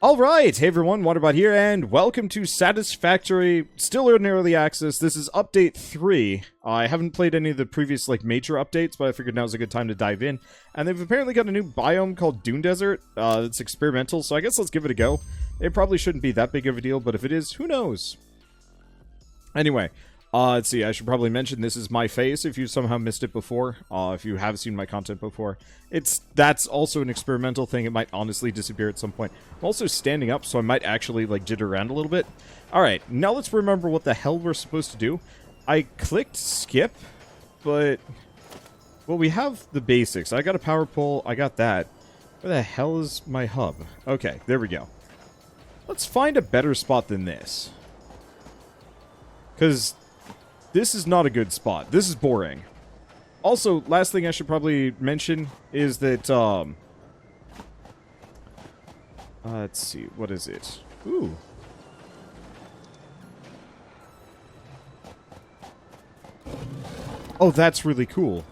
Alright, hey everyone, Waterbot here, and welcome to Satisfactory, still in early access. This is update 3. I haven't played any of the previous, major updates, but I figured now's a good time to dive in. And they've apparently got a new biome called Dune Desert. It's experimental, so I guess let's give it a go. It probably shouldn't be that big of a deal, but if it is, who knows? Anyway, let's see, I should probably mention this is my face if you somehow missed it before. If you have seen my content before. That's also an experimental thing. It might honestly disappear at some point. I'm also standing up, so I might actually, jitter around a little bit. Alright, now let's remember what the hell we're supposed to do. I clicked skip, but... well, we have the basics. I got a power pole, I got that. Where the hell is my hub? Okay, there we go. Let's find a better spot than this. Because... this is not a good spot. This is boring. Also, last thing I should probably mention is that, let's see, what is it? Ooh. Oh, that's really cool.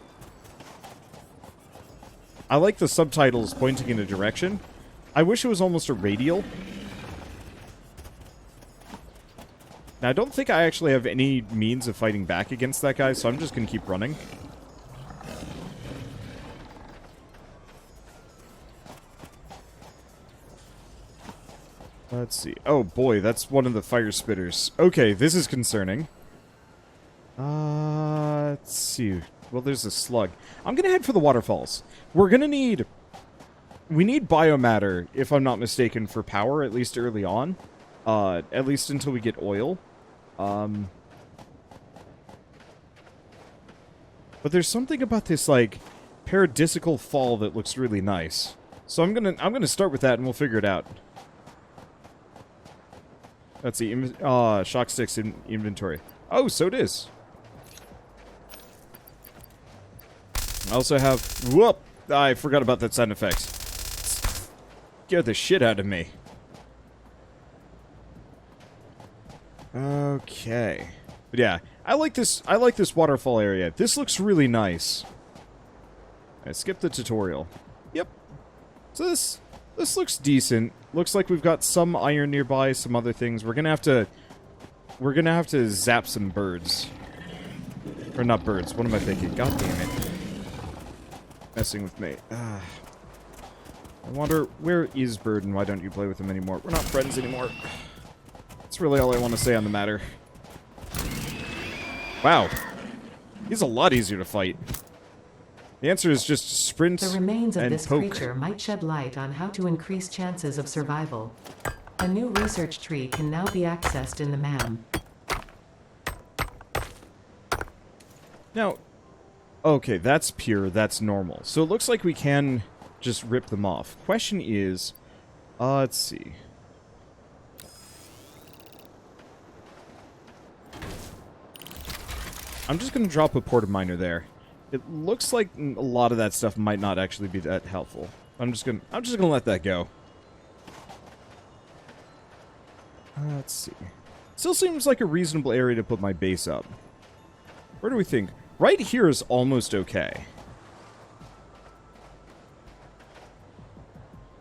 I like the subtitles pointing in a direction. I wish it was almost a radial. Now, I don't think I actually have any means of fighting back against that guy, so I'm just going to keep running. Let's see. Oh, boy, that's one of the fire spitters. Okay, this is concerning. Let's see. Well, there's a slug. I'm going to head for the waterfalls. We're going to need... we need biomatter, if I'm not mistaken, for power, at least early on. At least until we get oil. But there's something about this, paradisical fall that looks really nice. So I'm gonna start with that and we'll figure it out. Let's see, shock sticks in inventory. Oh, so it is. I also have, whoop! I forgot about that sound effect. Scared the shit out of me. Okay. But yeah, I like this waterfall area. This looks really nice. I skipped the tutorial. Yep. So this looks decent. Looks like we've got some iron nearby, some other things. We're gonna have to zap some birds. Or not birds, what am I thinking? God damn it. Messing with me. I wonder, where is Bird and why don't you play with him anymore? We're not friends anymore. That's really all I want to say on the matter. Wow. He's a lot easier to fight. The answer is just sprint and poke. The remains of this creature might shed light on how to increase chances of survival. A new research tree can now be accessed in the MAM. Now, okay, that's pure, that's normal. So it looks like we can just rip them off. Question is, let's see. I'm just going to drop a porta miner there. It looks like a lot of that stuff might not actually be that helpful. I'm just going to let that go. Let's see. Still seems like a reasonable area to put my base up. Where do we think? Right here is almost okay.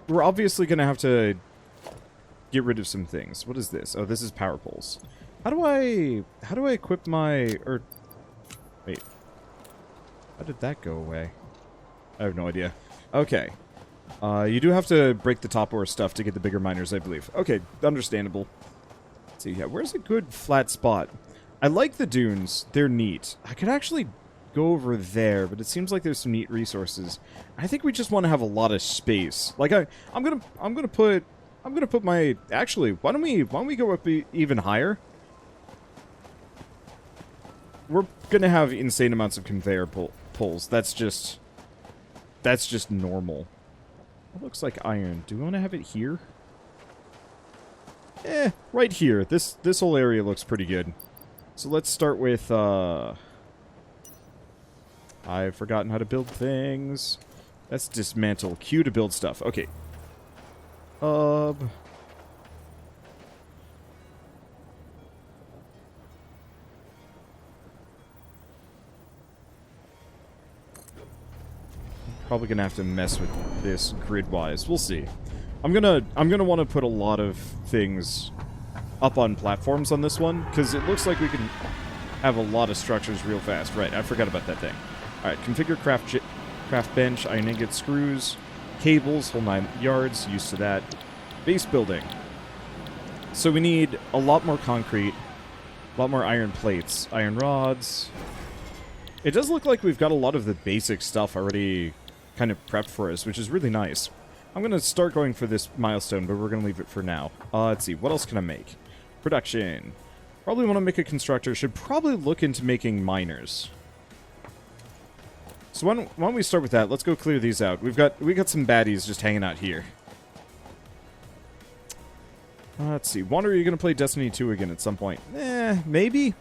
We're obviously going to have to get rid of some things. What is this? Oh, this is power poles. How do I equip my... or... wait. How did that go away? I have no idea. Okay. You do have to break the top ore stuff to get the bigger miners, I believe. Okay, understandable. Let's see, yeah, where's a good flat spot? I like the dunes. They're neat. I could actually go over there, but it seems like there's some neat resources. I think we just want to have a lot of space. Like I'm gonna put my... actually, why don't we go up even higher? We're gonna have insane amounts of conveyor poles. That's just normal. It looks like iron. Do we want to have it here? Right here. This whole area looks pretty good. So let's start with, I've forgotten how to build things. That's dismantle. Q to build stuff. Okay. Probably gonna have to mess with this grid-wise. We'll see. I'm gonna want to put a lot of things up on platforms on this one, because it looks like we can have a lot of structures real fast. Right, I forgot about that thing. Alright, configure craft bench, iron ingot, screws, cables, whole 9 yards, used to that. Base building. So we need a lot more concrete, a lot more iron plates, iron rods. It does look like we've got a lot of the basic stuff already kind of prepped for us, which is really nice. I'm going to start going for this milestone, but we're going to leave it for now. Let's see, what else can I make? Production. Probably want to make a constructor. Should probably look into making miners. So why don't we start with that? Let's go clear these out. We got some baddies just hanging out here. Let's see. Wonder, are you going to play Destiny 2 again at some point? Maybe.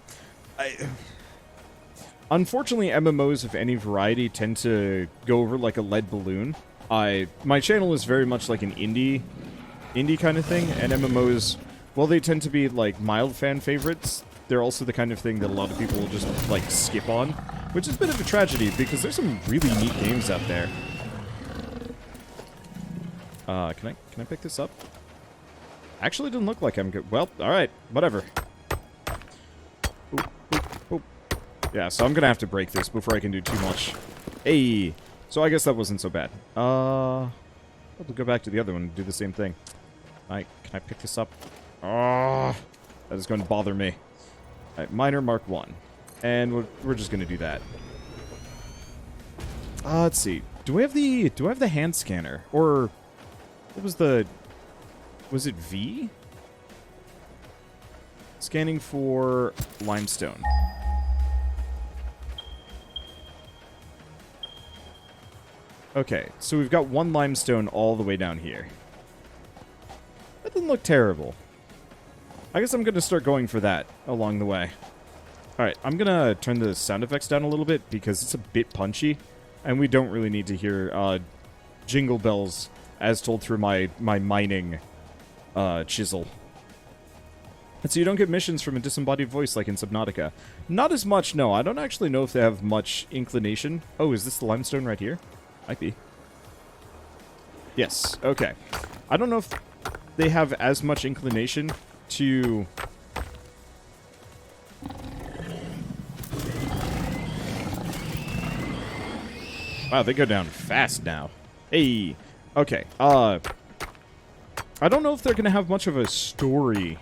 Unfortunately, MMOs of any variety tend to go over like a lead balloon. My channel is very much like an indie kind of thing, and MMOs, while they tend to be like mild fan favorites, they're also the kind of thing that a lot of people will just like skip on, which is a bit of a tragedy because there's some really neat games out there. Can I pick this up? Actually, it doesn't look like I'm good. Well, alright, whatever. Oop, oop, oop. Yeah, so I'm gonna have to break this before I can do too much. Hey! So I guess that wasn't so bad. I'll go back to the other one and do the same thing. Can I pick this up? That is going to bother me. Alright, miner mark 1. And we're just gonna do that. Let's see. Do I have the hand scanner? Or what was the... Was it V? Scanning for limestone. Okay, so we've got 1 limestone all the way down here. That doesn't look terrible. I guess I'm going to start going for that along the way. Alright, I'm going to turn the sound effects down a little bit because it's a bit punchy. And we don't really need to hear jingle bells as told through my mining chisel. And so you don't get missions from a disembodied voice like in Subnautica. Not as much, no. I don't actually know if they have much inclination. Oh, is this the limestone right here? Might be. Yes, okay. I don't know if they have as much inclination to... Wow, they go down fast now. Hey! Okay, I don't know if they're going to have much of a story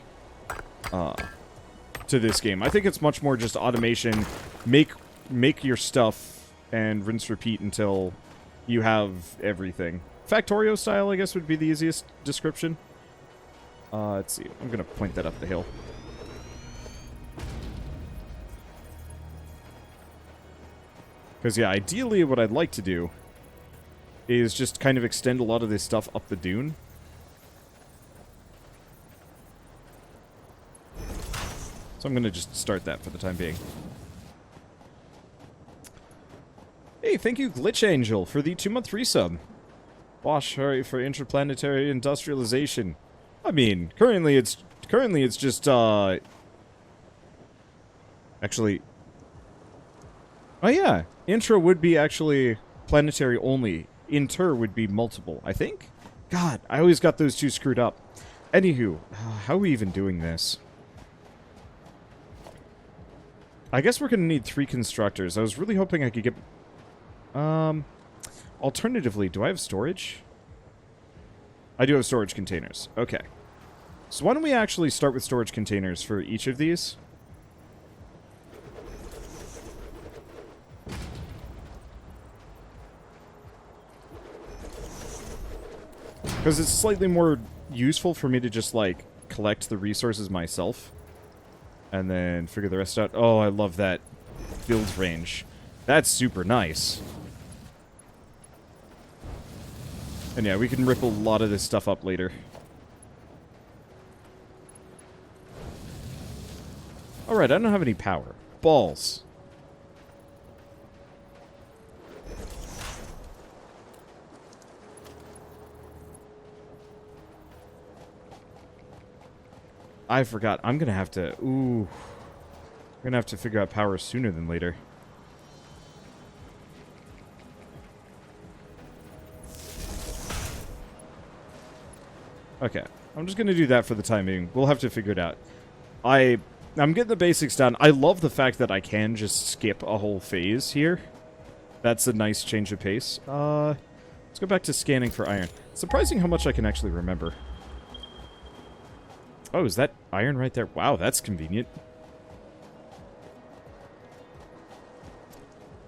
to this game. I think it's much more just automation. Make your stuff and rinse repeat until you have everything. Factorio style, I guess, would be the easiest description. Let's see. I'm going to point that up the hill. Because, yeah, ideally what I'd like to do is just kind of extend a lot of this stuff up the dune. So I'm going to just start that for the time being. Hey, thank you, Glitch Angel, for the 2-month resub. Bosh, hurry for interplanetary industrialization. I mean, currently it's just, actually... Oh yeah, intra would be actually planetary only. Inter would be multiple, I think? God, I always got those two screwed up. Anywho, how are we even doing this? I guess we're gonna need 3 constructors. I was really hoping I could get... Alternatively, do I have storage? I do have storage containers. Okay. So why don't we actually start with storage containers for each of these? Because it's slightly more useful for me to just, like, collect the resources myself. And then figure the rest out. Oh, I love that build range. That's super nice. And yeah, we can rip a lot of this stuff up later. Alright, I don't have any power. Balls. I forgot. I'm gonna have to... Ooh. I'm gonna have to figure out power sooner than later. Okay. I'm just going to do that for the time being. We'll have to figure it out. I'm getting the basics done. I love the fact that I can just skip a whole phase here. That's a nice change of pace. Let's go back to scanning for iron. Surprising how much I can actually remember. Oh, is that iron right there? Wow, that's convenient.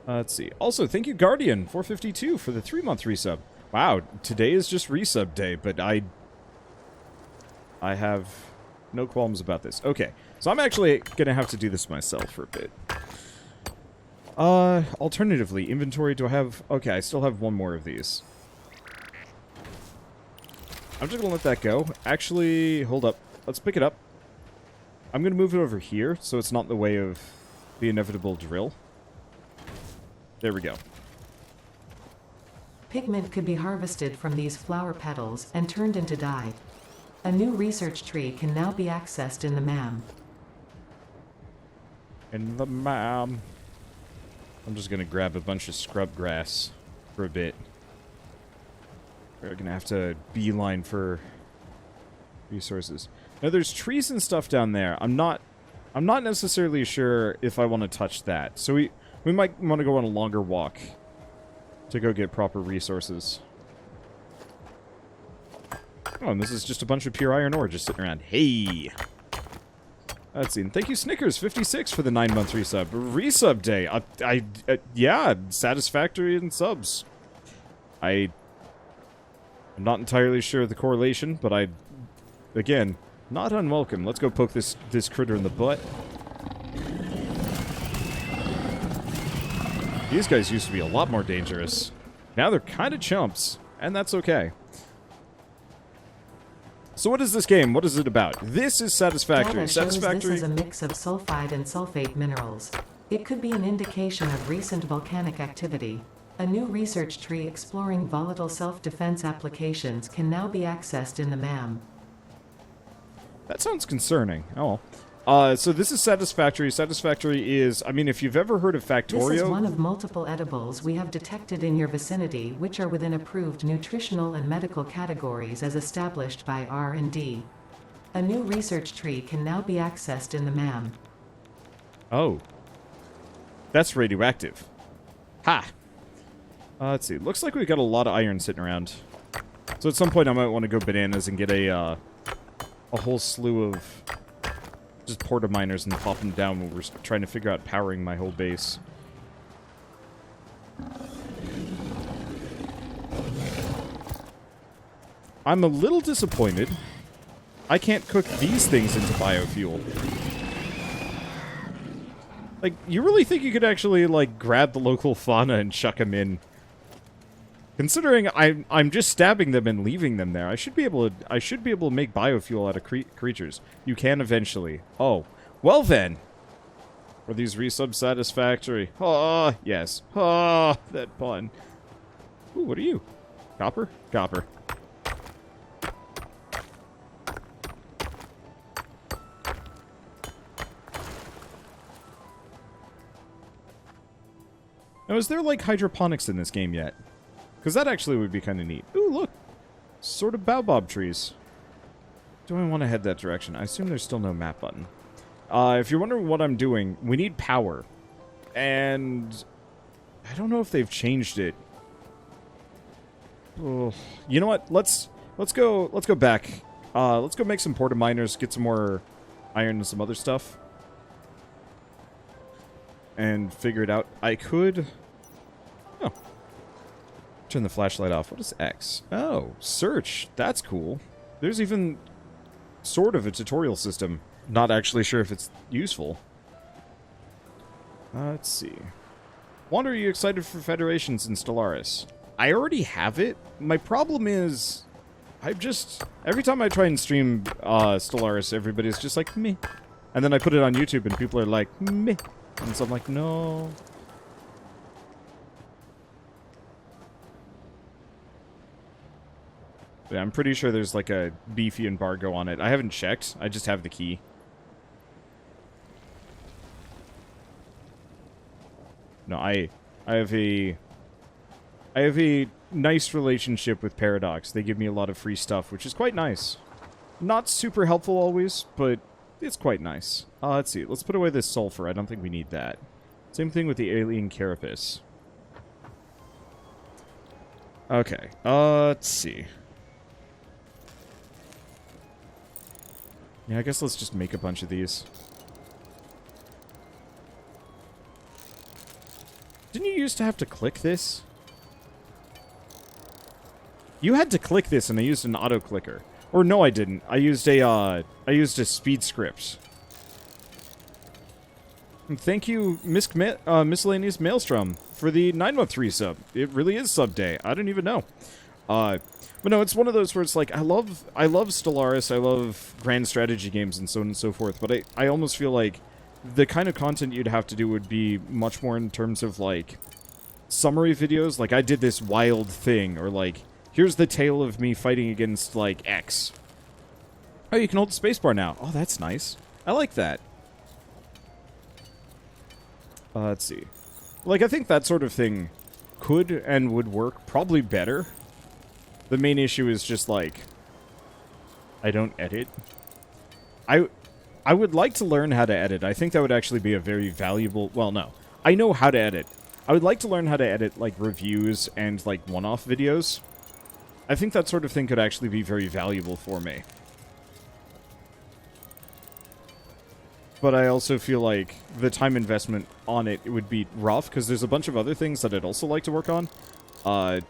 Let's see. Also, thank you, Guardian452, for the 3-month resub. Wow, today is just resub day, but I have no qualms about this. Okay, so I'm actually gonna have to do this myself for a bit. Alternatively, inventory, do I have... Okay, I still have one more of these. I'm just gonna let that go. Actually, hold up. Let's pick it up. I'm gonna move it over here, so it's not in the way of the inevitable drill. There we go. Pigment could be harvested from these flower petals and turned into dye. A new research tree can now be accessed in the MAM. In the MAM. I'm just gonna grab a bunch of scrub grass for a bit. We're gonna have to beeline for resources. Now there's trees and stuff down there. I'm not necessarily sure if I want to touch that. So we might want to go on a longer walk to go get proper resources. Oh, and this is just a bunch of pure iron ore just sitting around. Hey! Let's see. And thank you, Snickers56, for the 9-month resub. Resub day. Yeah, Satisfactory and subs. I'm not entirely sure of the correlation, but again, not unwelcome. Let's go poke this critter in the butt. These guys used to be a lot more dangerous. Now they're kind of chumps, and that's okay. So what is this game? What is it about? This is Satisfactory. Data shows Satisfactory. this is a mix of sulfide and sulfate minerals. It could be an indication of recent volcanic activity. A new research tree exploring volatile self-defense applications can now be accessed in the MAM. That sounds concerning. Oh. So this is Satisfactory. Satisfactory is, I mean, if you've ever heard of Factorio... This is one of multiple edibles we have detected in your vicinity which are within approved nutritional and medical categories as established by R&D. A new research tree can now be accessed in the MAM. Oh. That's radioactive. Ha! Let's see. Looks like we've got a lot of iron sitting around. So at some point I might want to go bananas and get a whole slew of just porta miners and pop them down when we're trying to figure out powering my whole base. I'm a little disappointed. I can't cook these things into biofuel. Like, you really think you could actually, like, grab the local fauna and chuck them in? Considering I'm just stabbing them and leaving them there, I should be able to make biofuel out of creatures. You can eventually. Oh, well then. Are these resubs satisfactory? Oh, yes. Oh, that pun. Ooh, what are you? Copper? Copper. Now, is there, like, hydroponics in this game yet? Because that actually would be kind of neat. Ooh, look! Sort of baobab trees. Do I want to head that direction? I assume there's still no map button. If you're wondering what I'm doing, we need power. And I don't know if they've changed it. Oh, you know what? Let's go back. Let's go make some porta miners, get some more iron and some other stuff. And figure it out. I could... Oh. Turn the flashlight off. What is X? Oh, search. That's cool. There's even sort of a tutorial system. Not actually sure if it's useful. Let's see. Wander, are you excited for Federations in Stellaris? I already have it. My problem is... every time I try and stream Stellaris, everybody's just like, meh. And then I put it on YouTube and people are like, meh. And so I'm like, no... Yeah, I'm pretty sure there's like a beefy embargo on it. I haven't checked. I just have the key. No, I have a nice relationship with Paradox. They give me a lot of free stuff, which is quite nice. Not super helpful always, but it's quite nice. Let's see. Let's put away this sulfur. I don't think we need that. Same thing with the alien carapace. Okay. Let's see. Yeah, I guess let's just make a bunch of these. Didn't you used to have to click this? You had to click this, and I used an auto-clicker. Or no, I didn't. I used a speed script. And thank you, Miscellaneous Maelstrom, for the 9-month resub. It really is sub day. I don't even know. But no, it's one of those where it's like, I love Stellaris, I love grand strategy games and so on and so forth, but I almost feel like the kind of content you'd have to do would be much more in terms of, like, summary videos. Like, I did this wild thing, or like, here's the tale of me fighting against, like, X. Oh, you can hold the spacebar now. Oh, that's nice. I like that. Let's see. Like, I think that sort of thing could and would work probably better. The main issue is just, like, I don't edit. I would like to learn how to edit. I think that would actually be a very valuable... Well, no. I know how to edit. I would like to learn how to edit, like, reviews and, like, one-off videos. I think that sort of thing could actually be very valuable for me. But I also feel like the time investment on it would be rough, because there's a bunch of other things that I'd also like to work on. I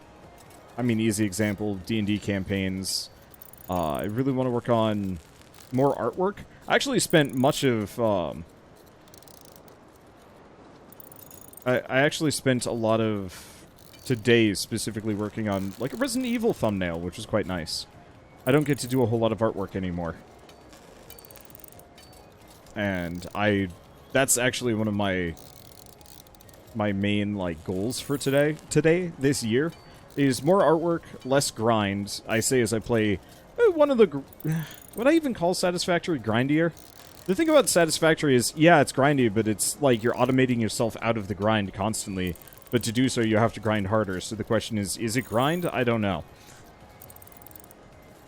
mean, easy example, D&D campaigns. I really want to work on more artwork. I actually spent much of... I actually spent a lot of today specifically working on, like, a Resident Evil thumbnail, which was quite nice. I don't get to do a whole lot of artwork anymore. And that's actually one of my main, like, goals for this year, is more artwork, less grind. I say as I play one of the... Would I even call Satisfactory grindier? The thing about Satisfactory is, yeah, it's grindy, but it's like you're automating yourself out of the grind constantly. But to do so, you have to grind harder. So the question is it grind? I don't know.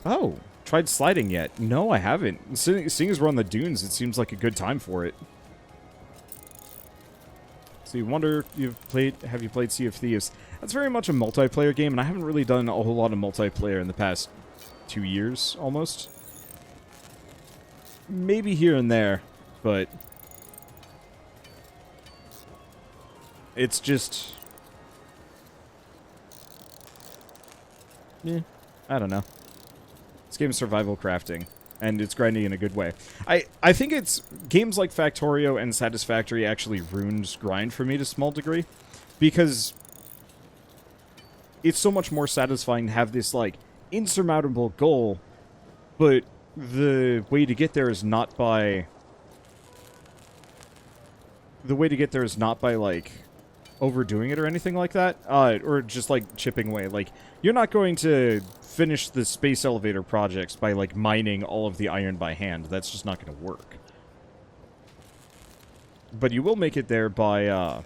Oh, tried sliding yet? No, I haven't. Seeing as we're on the dunes, it seems like a good time for it. So you wonder, have you played Sea of Thieves? That's very much a multiplayer game, and I haven't really done a whole lot of multiplayer in the past 2 years, almost. Maybe here and there, but it's just... Yeah, I don't know. This game is survival crafting, and it's grinding in a good way. I think it's... Games like Factorio and Satisfactory actually ruined grind for me to a small degree, because it's so much more satisfying to have this, like, insurmountable goal, but the way to get there is not by... The way to get there is not by, like, overdoing it or anything like that. Or just, like, chipping away. Like, you're not going to finish the space elevator projects by, like, mining all of the iron by hand. That's just not going to work. But you will make it there by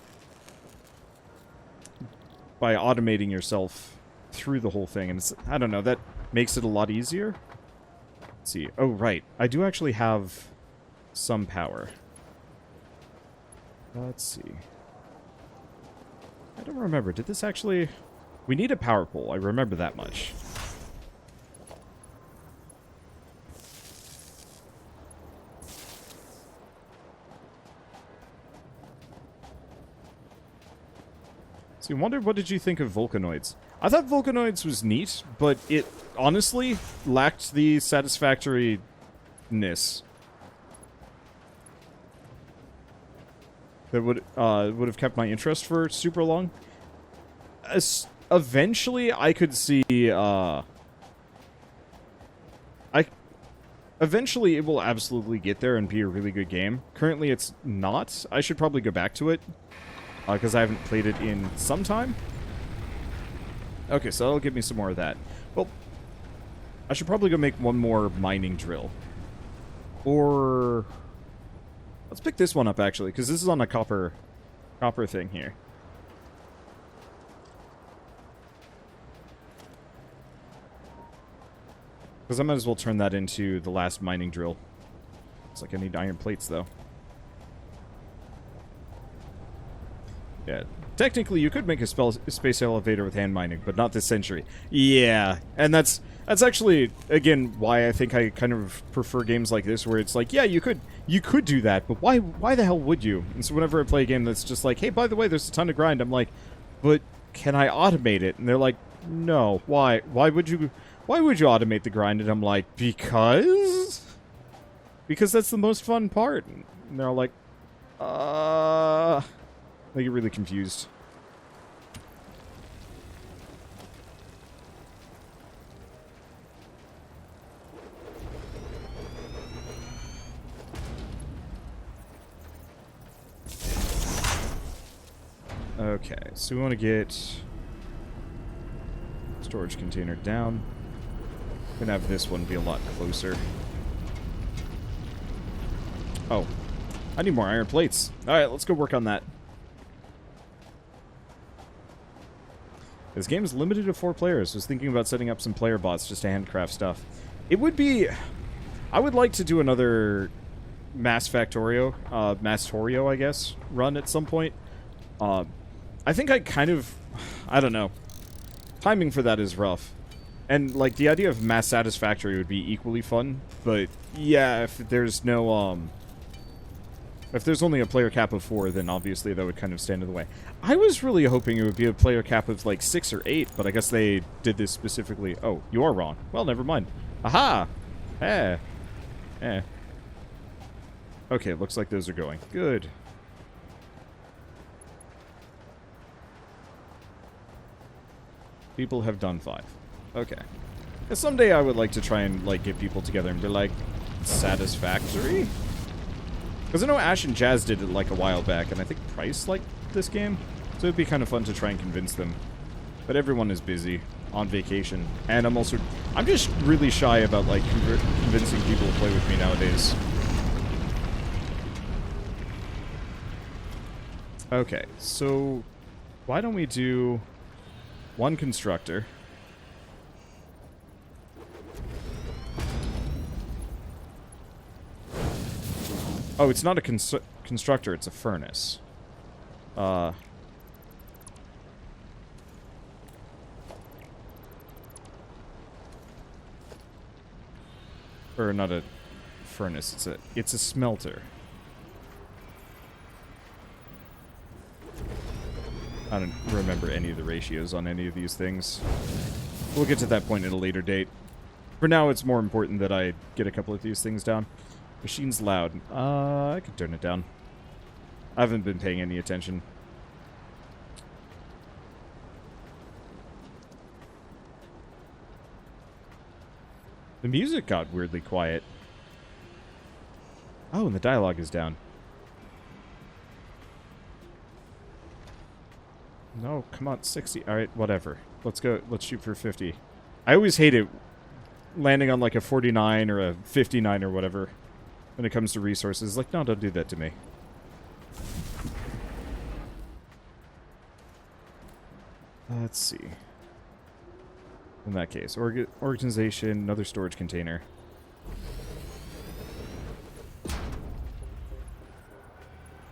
automating yourself through the whole thing. And it's, I don't know, that makes it a lot easier. Let's see. Oh, right. I do actually have some power. Let's see. I don't remember. Did this actually... We need a power pole. I remember that much. So, I wondered, what did you think of Volcanoids? I thought Volcanoids was neat, but it honestly lacked the satisfactoriness. That would have kept my interest for super long. Eventually, I could see, eventually, it will absolutely get there and be a really good game. Currently, it's not. I should probably go back to it, because I haven't played it in some time. Okay, so that'll give me some more of that. Well, I should probably go make one more mining drill. Or... Let's pick this one up, actually, because this is on a copper thing here. Because I might as well turn that into the last mining drill. It's like I need iron plates, though. Yeah. Technically, you could make a space elevator with hand mining, but not this century. Yeah. And that's actually, again, why I think I kind of prefer games like this, where it's like, yeah, you could do that, but why the hell would you? And so whenever I play a game that's just like, hey, by the way, there's a ton of grind, I'm like, but can I automate it? And they're like, no. Why? Why would you automate the grind? And I'm like, because that's the most fun part. And they're like, I get really confused. Okay, so we want to get storage container down. We're gonna have this one be a lot closer. Oh, I need more iron plates. Alright, let's go work on that. This game is limited to 4 players. I was thinking about setting up some player bots just to handcraft stuff. It would be... I would like to do another Mastorio, I guess, run at some point. I think I kind of... I don't know. Timing for that is rough. And, like, the idea of Mass Satisfactory would be equally fun. But, yeah, if there's no, if there's only a player cap of 4, then obviously that would kind of stand in the way. I was really hoping it would be a player cap of, like, 6 or 8, but I guess they did this specifically. Oh, you are wrong. Well, never mind. Aha! Okay, looks like those are going. Good. People have done 5. Okay. Yeah, someday I would like to try and, like, get people together and be like, Satisfactory? Because I know Ash and Jazz did it, like, a while back, and I think Price liked this game. So it'd be kind of fun to try and convince them. But everyone is busy, on vacation. And I'm just really shy about, like, convincing people to play with me nowadays. Okay, so why don't we do 1 constructor. Oh, it's not a constructor, it's a furnace. Or not a furnace, it's a smelter. I don't remember any of the ratios on any of these things. We'll get to that point at a later date. For now, it's more important that I get a couple of these things down. Machine's loud. I could turn it down. I haven't been paying any attention. The music got weirdly quiet. Oh, and the dialogue is down. No, come on, 60. Alright, whatever. Let's go. Let's shoot for 50. I always hate it landing on like a 49 or a 59 or whatever when it comes to resources. Like, no, don't do that to me. Let's see. In that case, organization, another storage container.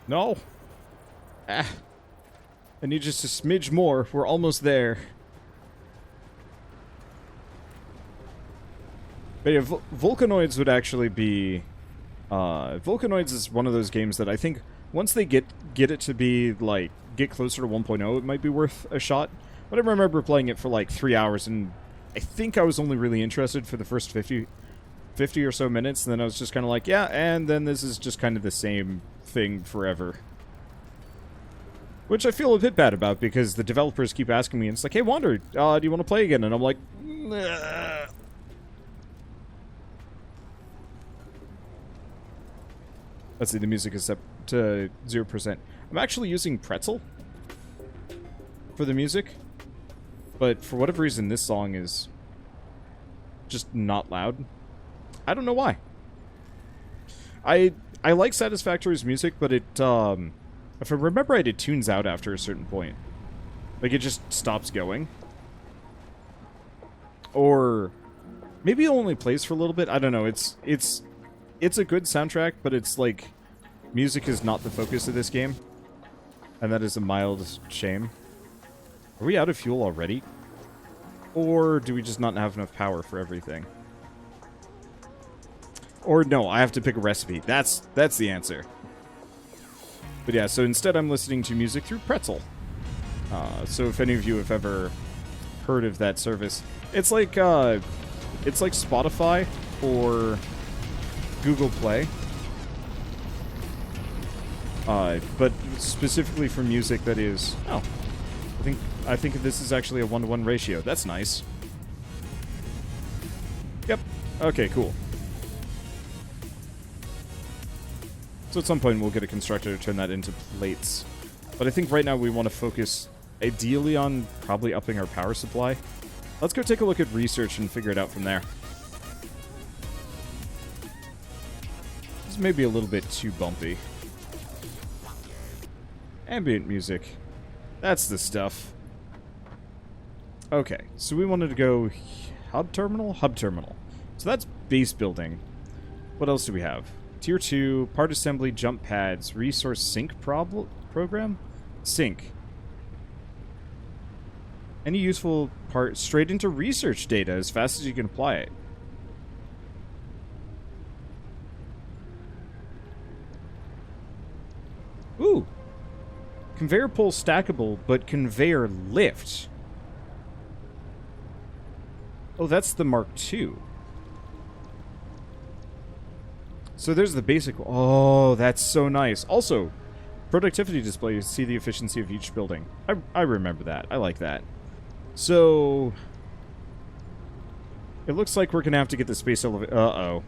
No! Ah. I need just a smidge more. We're almost there. But yeah, Volcanoids would actually be... Volcanoids is one of those games that I think once they get it to be, like, get closer to 1.0, it might be worth a shot. But I remember playing it for, like, 3 hours, and I think I was only really interested for the first 50 or so minutes, and then I was just kind of like, yeah, and then this is just kind of the same thing forever. Which I feel a bit bad about, because the developers keep asking me, and it's like, hey, Wander, do you want to play again? And I'm like, nah. Let's see, the music is set to 0%. I'm actually using Pretzel for the music, but for whatever reason, this song is just not loud. I don't know why. I like Satisfactory's music, but it, if I remember right, it tunes out after a certain point. Like, it just stops going. Or Maybe it only plays for a little bit. I don't know. It's a good soundtrack, but it's like music is not the focus of this game, and that is a mild shame. Are we out of fuel already? Or do we just not have enough power for everything? Or no, I have to pick a recipe. That's the answer. But yeah, so instead I'm listening to music through Pretzel. So if any of you have ever heard of that service, it's like Spotify or Google Play. But specifically for music that is... Oh, I think this is actually a 1-to-1 ratio. That's nice. Yep. Okay, cool. So at some point we'll get a constructor to turn that into plates. But I think right now we want to focus ideally on probably upping our power supply. Let's go take a look at research and figure it out from there. This may be a little bit too bumpy. Ambient music. That's the stuff. Okay, so we wanted to go hub terminal? Hub terminal. So that's base building. What else do we have? Tier 2, part assembly, jump pads, resource sync program? Sync. Any useful part straight into research data as fast as you can apply it. Ooh. Conveyor pull stackable, but conveyor lift. Oh, that's the Mark II. So there's the basic... Oh, that's so nice. Also, productivity display to see the efficiency of each building. I remember that. I like that. So... It looks like we're going to have to get the space elevator... Uh-oh.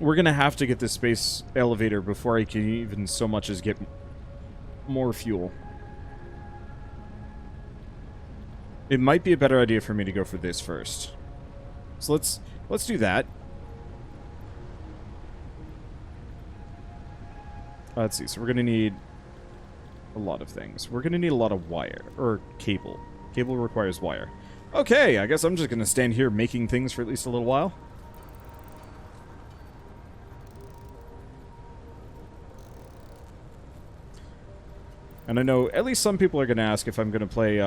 We're going to have to get the space elevator before I can even so much as get more fuel. It might be a better idea for me to go for this first. So let's do that. Let's see. So we're going to need a lot of things. We're going to need a lot of wire. Or cable. Cable requires wire. Okay, I guess I'm just going to stand here making things for at least a little while. And I know at least some people are going to ask if I'm going to play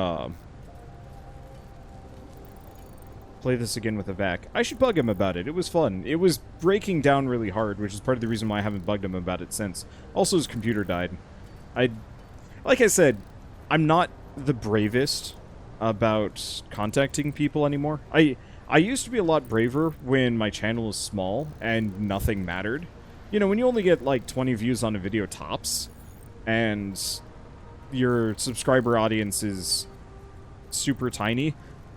this again with a vac. I should bug him about it. It was fun. It was breaking down really hard, which is part of the reason why I haven't bugged him about it since. Also, his computer died. Like I said, I'm not the bravest about contacting people anymore. I used to be a lot braver when my channel was small and nothing mattered. You know, when you only get like 20 views on a video tops, and your subscriber audience is super tiny,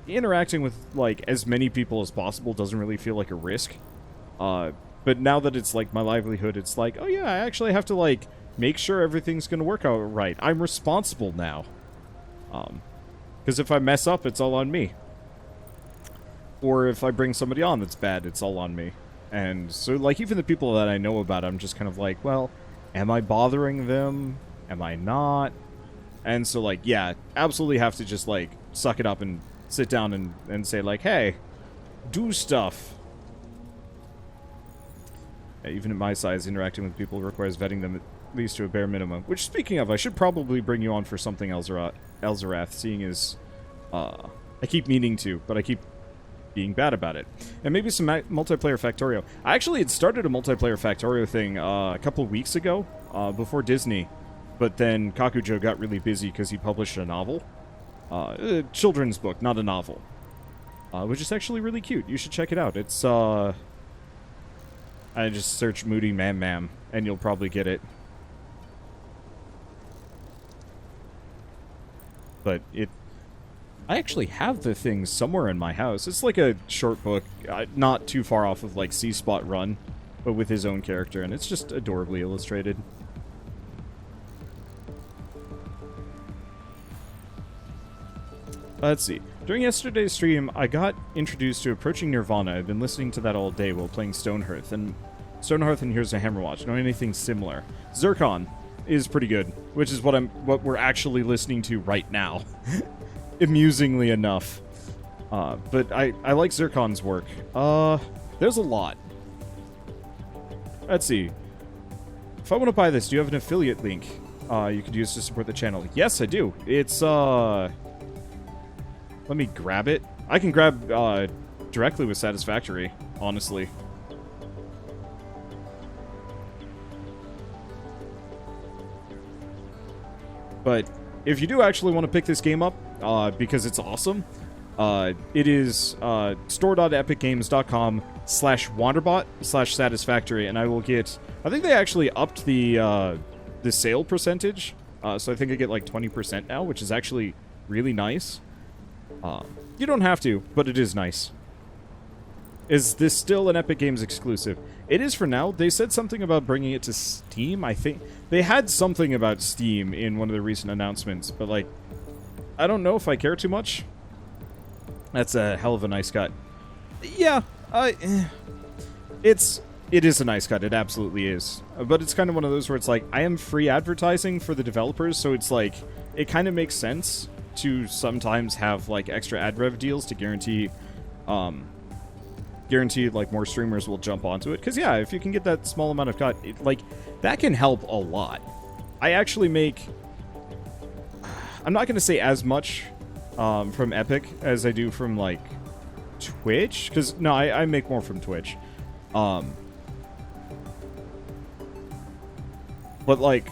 interacting with like as many people as possible doesn't really feel like a risk. But now that it's like my livelihood, it's like, oh yeah, I actually have to like make sure everything's gonna work out right. I'm responsible now. Because if I mess up, it's all on me. Or if I bring somebody on that's bad, it's all on me. And so like even the people that I know about, I'm just kind of like, well, am I bothering them? Am I not? And so, like, yeah, absolutely have to just, like, suck it up and sit down and say, like, hey, do stuff. Yeah, even at my size, interacting with people requires vetting them at least to a bare minimum. Which, speaking of, I should probably bring you on for something Elzerath, seeing as I keep meaning to, but I keep being bad about it. And maybe some multiplayer Factorio. I actually had started a multiplayer Factorio thing a couple weeks ago, before Disney. But then Kakujo got really busy because he published a novel. A children's book, not a novel. Which is actually really cute. You should check it out. It's, I just search Moody Mam Mam, and you'll probably get it. But I actually have the thing somewhere in my house. It's like a short book, not too far off of, like, C-Spot Run, but with his own character, and it's just adorably illustrated. Let's see. During yesterday's stream, I got introduced to Approaching Nirvana. I've been listening to that all day while playing Stonehearth, and Here's a Hammerwatch. Know anything similar? Zircon is pretty good, which is what we're actually listening to right now. Amusingly enough. But I like Zircon's work. There's a lot. Let's see. If I want to buy this, do you have an affiliate link you could use to support the channel? Yes, I do. It's, let me grab it. I can grab, directly with Satisfactory, honestly. But if you do actually want to pick this game up, because it's awesome, it is store.epicgames.com/wanderbot/satisfactory, and I will get... I think they actually upped the sale percentage, so I think I get like 20% now, which is actually really nice. You don't have to, but it is nice. Is this still an Epic Games exclusive? It is for now. They said something about bringing it to Steam, I think. They had something about Steam in one of the recent announcements, but, like, I don't know if I care too much. That's a hell of a nice cut. Yeah, it is a nice cut. It absolutely is. But it's kind of one of those where it's like, I am free advertising for the developers, so it's like, it kind of makes sense to sometimes have, like, extra ad rev deals to guarantee like more streamers will jump onto it, because yeah, if you can get that small amount of cut, like, that can help a lot. I actually make, I'm not going to say as much from Epic as I do from, like, Twitch, because no, I make more from Twitch, but, like,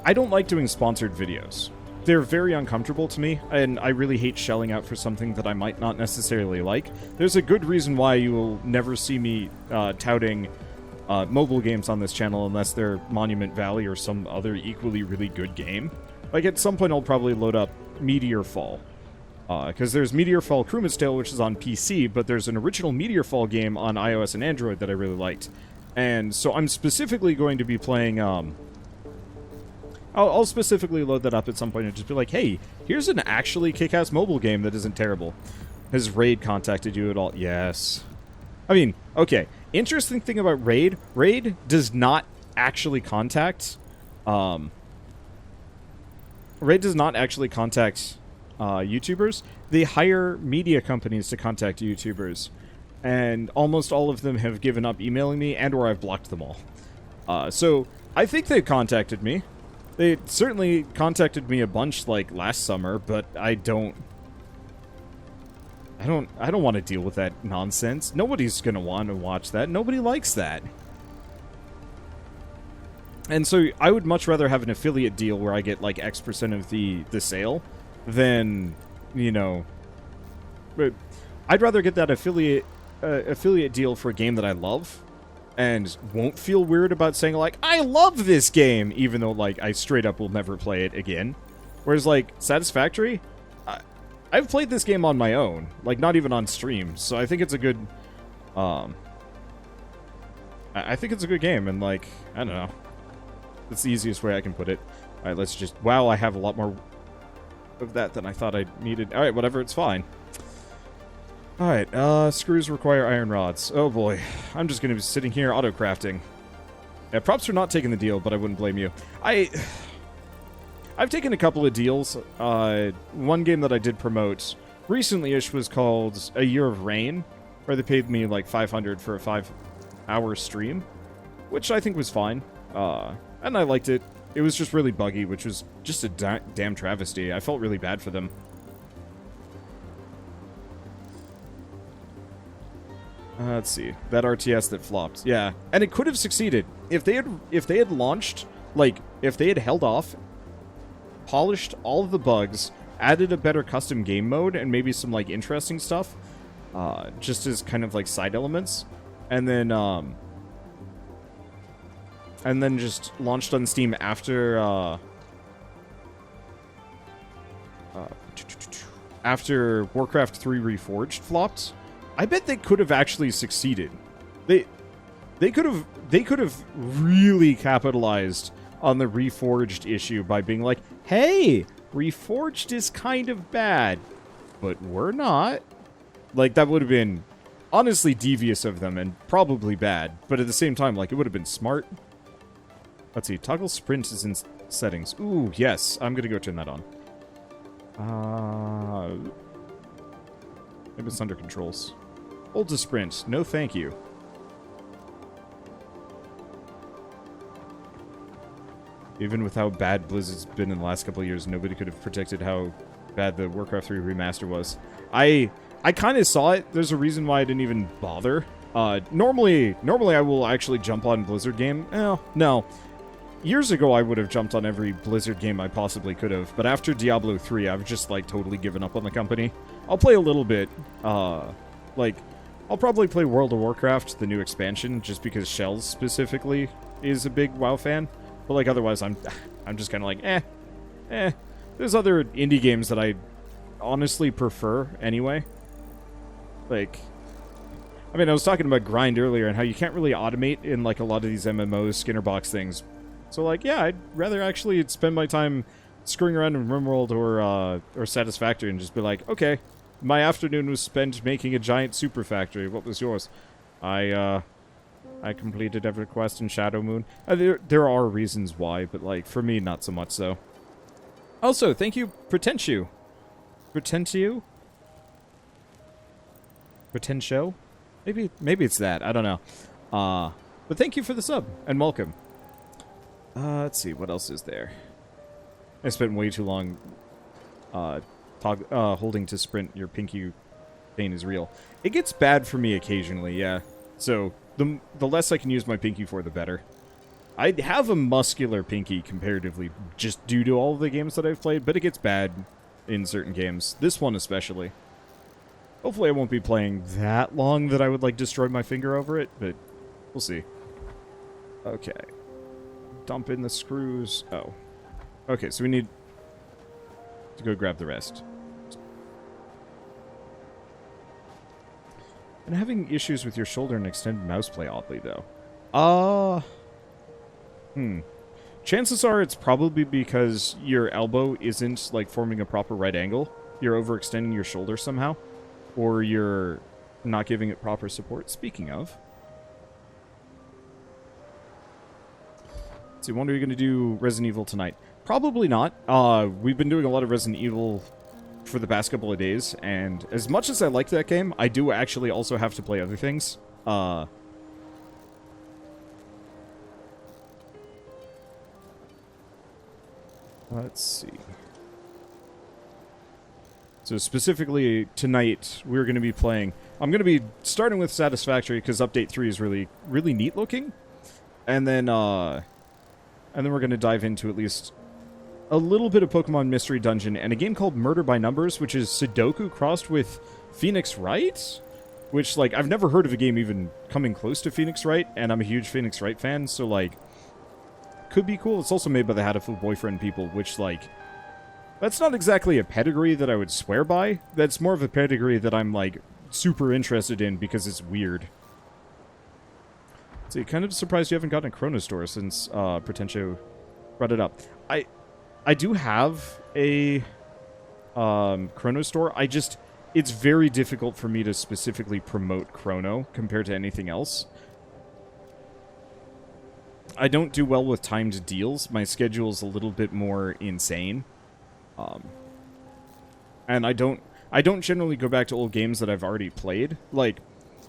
I don't like doing sponsored videos. They're very uncomfortable to me, and I really hate shelling out for something that I might not necessarily like. There's a good reason why you will never see me touting mobile games on this channel unless they're Monument Valley or some other equally really good game. Like, at some point I'll probably load up Meteor Fall, because there's Meteor Fall Crewman's Tale, which is on PC, but there's an original Meteor Fall game on iOS and Android that I really liked. And so I'm specifically going to be playing... I'll specifically load that up at some point and just be like, hey, here's an actually kick-ass mobile game that isn't terrible. Has Raid contacted you at all? Yes. I mean, okay. Interesting thing about Raid. Raid does not actually contact... Raid does not actually contact YouTubers. They hire media companies to contact YouTubers. And almost all of them have given up emailing me, and or I've blocked them all. So, I think they've contacted me. They certainly contacted me a bunch, like, last summer, but I don't want to deal with that nonsense. Nobody's gonna want to watch that. Nobody likes that. And so I would much rather have an affiliate deal where I get, like, X% of the sale than, you know... I'd rather get that affiliate deal for a game that I love, and won't feel weird about saying, like, I love this game, even though, like, I straight up will never play it again. Whereas, like, Satisfactory, I've played this game on my own, like, not even on stream, so I think it's a good, I think it's a good game, and, like, I don't know. That's the easiest way I can put it. Alright, let's just, wow, I have a lot more of that than I thought I needed. Alright, whatever, it's fine. Alright, screws require iron rods. Oh boy. I'm just gonna be sitting here auto-crafting. Yeah, props for not taking the deal, but I wouldn't blame you. I've taken a couple of deals. One game that I did promote recently-ish was called A Year of Rain, where they paid me like $500 for a 5-hour stream, which I think was fine. And I liked it. It was just really buggy, which was just a damn travesty. I felt really bad for them. Let's see. That RTS that flopped. Yeah. And it could have succeeded. If they had launched, like, if they had held off, polished all of the bugs, added a better custom game mode, and maybe some, like, interesting stuff, just as kind of, like, side elements, and then just launched on Steam after, after Warcraft 3 Reforged flopped, I bet they could have actually succeeded. They could have really capitalized on the Reforged issue by being like, hey, Reforged is kind of bad, but we're not. Like, that would have been honestly devious of them and probably bad, but at the same time, like, it would have been smart. Let's see, toggle sprint is in settings. Ooh, yes, I'm gonna go turn that on. Maybe it's under controls. Hold to sprint. No thank you. Even with how bad Blizzard's been in the last couple of years, nobody could have predicted how bad the Warcraft 3 remaster was. I kind of saw it. There's a reason why I didn't even bother. Normally I will actually jump on Blizzard game. No. Years ago, I would have jumped on every Blizzard game I possibly could have, but after Diablo 3, I've just, like, totally given up on the company. I'll play a little bit. I'll probably play World of Warcraft, the new expansion, just because Shells specifically is a big WoW fan. But, like, otherwise, I'm just kind of like, eh. There's other indie games that I honestly prefer anyway. Like, I mean, I was talking about grind earlier and how you can't really automate in, like, a lot of these MMOs, Skinner box things. So, like, yeah, I'd rather actually spend my time screwing around in RimWorld or Satisfactory and just be like, okay, my afternoon was spent making a giant super factory. What was yours? I completed every quest in Shadow Moon. There are reasons why, but, like, for me, not so much so. Also, thank you, Pretentio? Pretentio? Pretentio? Maybe it's that. I don't know. But thank you for the sub, and welcome. Let's see, what else is there? I spent way too long holding to sprint. Your pinky pain is real. It gets bad for me occasionally, yeah. So, the less I can use my pinky for, the better. I have a muscular pinky comparatively, just due to all of the games that I've played, but it gets bad in certain games. This one especially. Hopefully I won't be playing that long that I would, like, destroy my finger over it, but we'll see. Okay. Dump in the screws. Oh. Okay, so we need to go grab the rest. I'm having issues with your shoulder and extended mouse play, oddly, though. Chances are it's probably because your elbow isn't, like, forming a proper right angle. You're overextending your shoulder somehow. Or you're not giving it proper support. Speaking of... So, when are you going to do Resident Evil tonight? Probably not. We've been doing a lot of Resident Evil for the past couple of days, and as much as I like that game, I do actually also have to play other things. Let's see. So specifically tonight, we're going to be playing... I'm going to be starting with Satisfactory, because Update 3 is really, really neat looking. And then we're going to dive into at least a little bit of Pokemon Mystery Dungeon and a game called Murder by Numbers, which is Sudoku crossed with Phoenix Wright? Which, like, I've never heard of a game even coming close to Phoenix Wright, and I'm a huge Phoenix Wright fan, so, like, could be cool. It's also made by the Hatoful Boyfriend people, which, like, that's not exactly a pedigree that I would swear by. That's more of a pedigree that I'm, like, super interested in because it's weird. So, kind of surprised you haven't gotten a Chrono Store since Pretentio brought it up. I do have a Chrono Store. It's very difficult for me to specifically promote Chrono compared to anything else. I don't do well with timed deals. My schedule's a little bit more insane. And I don't generally go back to old games that I've already played. Like,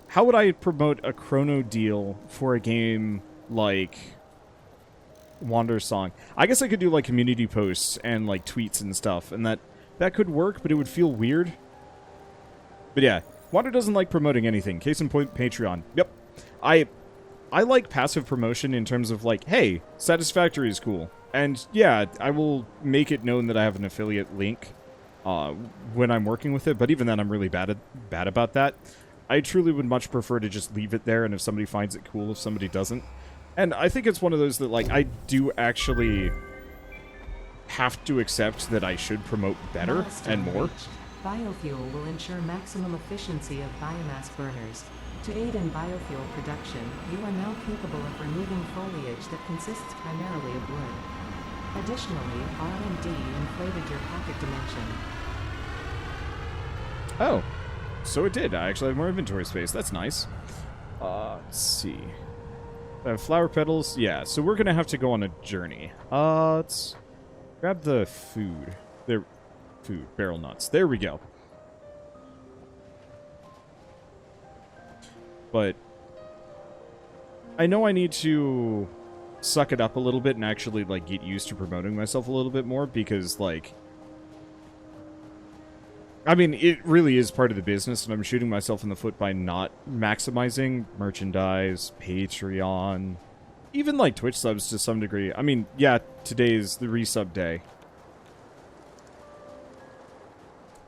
how would I promote a Chrono deal for a game like Wander Song? I guess I could do, like, community posts and, like, tweets and stuff, and that could work, but it would feel weird. But yeah, Wander doesn't like promoting anything. Case in point, Patreon. Yep. I like passive promotion in terms of, like, hey, Satisfactory is cool. And yeah, I will make it known that I have an affiliate link when I'm working with it, but even then I'm really bad about that. I truly would much prefer to just leave it there, and if somebody finds it cool, if somebody doesn't. And I think it's one of those that, like, I do actually have to accept that I should promote better and more. Biofuel will ensure maximum efficiency of biomass burners. To aid in biofuel production, you are now capable of removing foliage that consists primarily of wood. Additionally, R&D inflated your pocket dimension. Oh, so it did. I actually have more inventory space. That's nice. Let's see. Flower petals. Yeah, so we're going to have to go on a journey. Let's grab the food. There, food. Barrel nuts. There we go. But I know I need to suck it up a little bit and actually, like, get used to promoting myself a little bit more because, like, I mean, it really is part of the business, and I'm shooting myself in the foot by not maximizing merchandise, Patreon, even, like, Twitch subs to some degree. I mean, yeah, today is the resub day.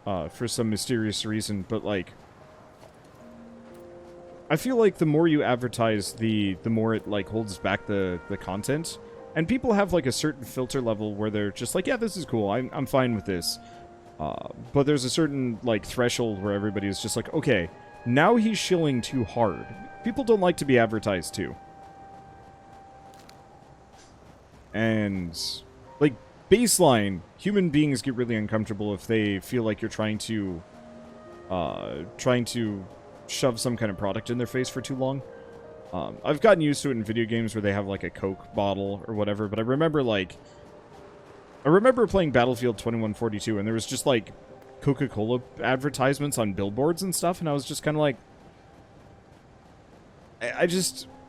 For some mysterious reason, but, like, I feel like the more you advertise, the more it, like, holds back the content. And people have, like, a certain filter level where they're just like, yeah, this is cool, I'm fine with this. But there's a certain, like, threshold where everybody is just like, okay, now he's shilling too hard. People don't like to be advertised to. And, like, baseline, human beings get really uncomfortable if they feel like you're trying to shove some kind of product in their face for too long. I've gotten used to it in video games where they have, like, a Coke bottle or whatever, but I remember playing Battlefield 2142, and there was just, like, Coca-Cola advertisements on billboards and stuff, and I was just kind of like...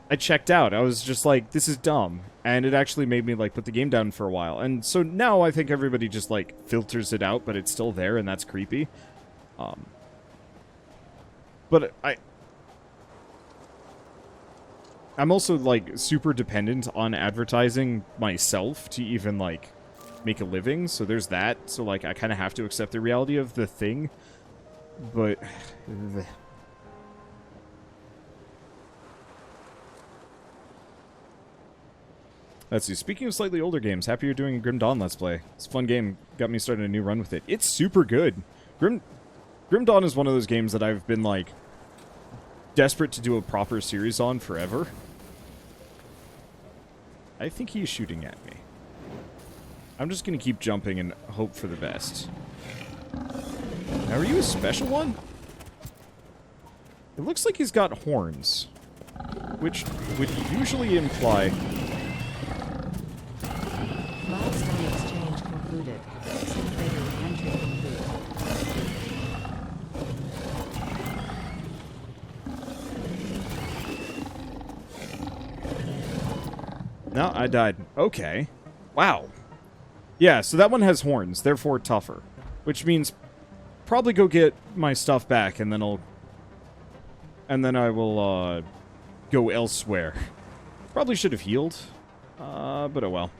I checked out. I was just like, this is dumb. And it actually made me, like, put the game down for a while. And so now I think everybody just, like, filters it out, but it's still there, and that's creepy. But I'm also, like, super dependent on advertising myself to even, like, make a living, so there's that. So, like, I kind of have to accept the reality of the thing. But... Let's see, speaking of slightly older games, happy you're doing a Grim Dawn Let's Play. It's a fun game, got me starting a new run with it. It's super good. Grim Dawn is one of those games that I've been, like, desperate to do a proper series on forever. I think he's shooting at me. I'm just gonna keep jumping and hope for the best. Now, are you a special one? It looks like he's got horns, which would usually imply... Milestone exchange concluded. Simulator entry complete. No, I died. Okay. Wow. Yeah, so that one has horns, therefore tougher. Which means probably go get my stuff back, and then I will, go elsewhere. Probably should have healed. But oh well.